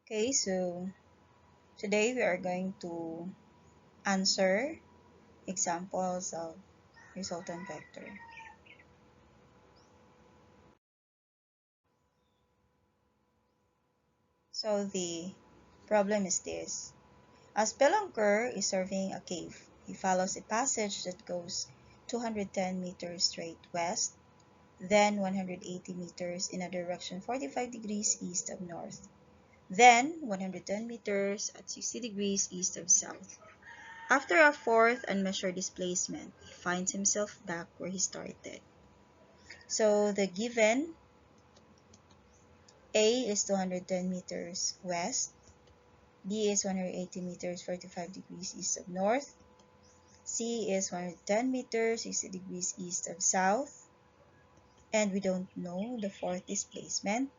Okay, so today we are going to answer examples of resultant vector. So the problem is this. A spelunker is surveying a cave. He follows a passage that goes 210 meters straight west, then 180 meters in a direction 45 degrees east of north, then 110 meters at 60 degrees east of south. After a fourth unmeasured displacement, he finds himself back where he started. So the given A is 210 meters west, B is 180 meters 45 degrees east of north, C is 110 meters 60 degrees east of south, and we don't know the fourth displacement,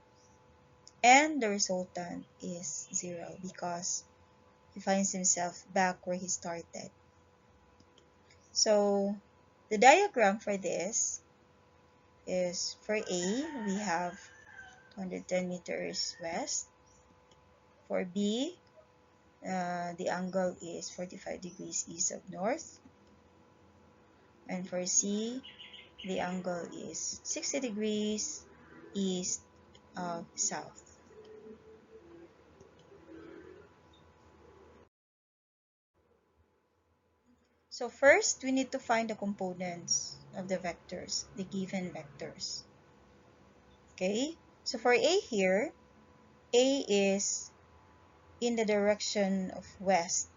and the resultant is 0 because he finds himself back where he started. So the diagram for this is for A, we have 210 meters west. For B, the angle is 45 degrees east of north. And for C, the angle is 60 degrees east of south. So first, we need to find the components of the vectors, the given vectors. Okay, so for A here, A is in the direction of west.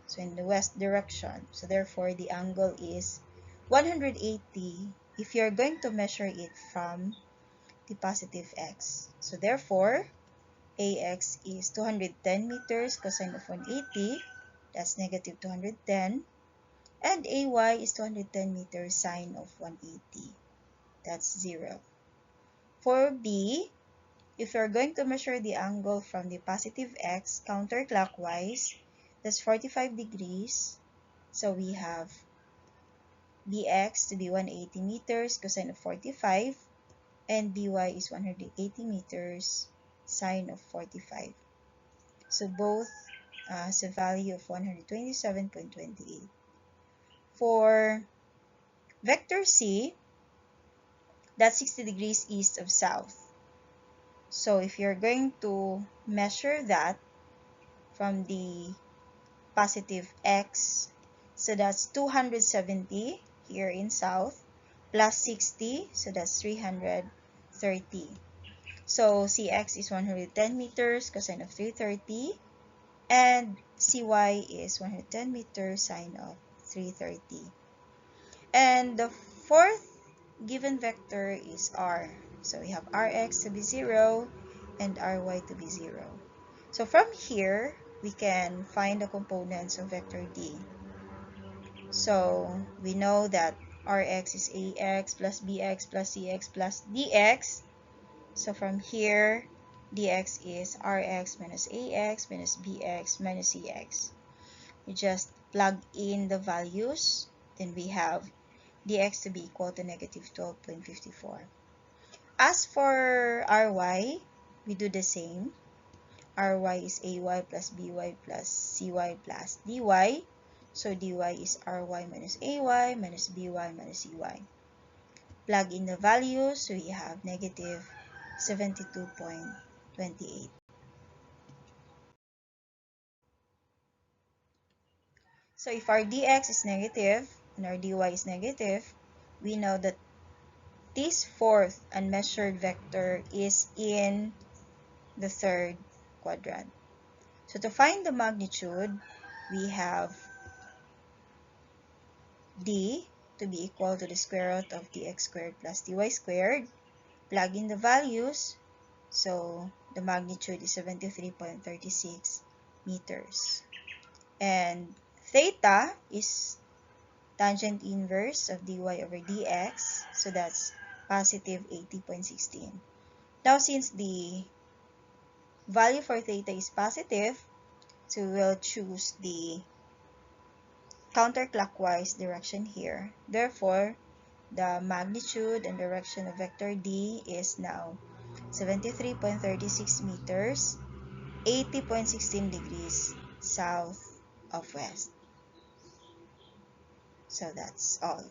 So in the west direction. So therefore, the angle is 180 if you're going to measure it from the positive x. So therefore, AX is 210 meters cosine of 180. That's negative 210. And AY is 210 meters sine of 180. That's 0. For B, if you're going to measure the angle from the positive x counterclockwise, that's 45 degrees. So we have BX to be 180 meters cosine of 45, and BY is 180 meters sine of 45. So both has a value of 127.28. For vector C, that's 60 degrees east of south. So if you're going to measure that from the positive x, so that's 270 here in south, plus 60, so that's 330. So CX is 110 meters cosine of 330, and CY is 110 meters sine of 330. And the fourth given vector is R. So we have Rx to be 0 and Ry to be 0. So from here, we can find the components of vector D. So we know that Rx is Ax plus Bx plus Cx plus Dx. So from here, dx is Rx minus Ax minus Bx minus Cx. We just plug in the values, then we have dx to be equal to negative 12.54. As for Ry, we do the same. Ry is Ay plus By plus Cy plus dy. So dy is Ry minus Ay minus By minus Cy. Plug in the values, so we have negative 72.28. So if our dx is negative and our dy is negative, we know that this fourth unmeasured vector is in the third quadrant. So to find the magnitude, we have d to be equal to the square root of dx squared plus dy squared. Plug in the values, so the magnitude is 73.36 meters. And theta is tangent inverse of dy over dx, so that's positive 80.16. Now, since the value for theta is positive, so we'll choose the counterclockwise direction here. Therefore, the magnitude and direction of vector D is now 73.36 meters, 80.16 degrees south of west. So that's all.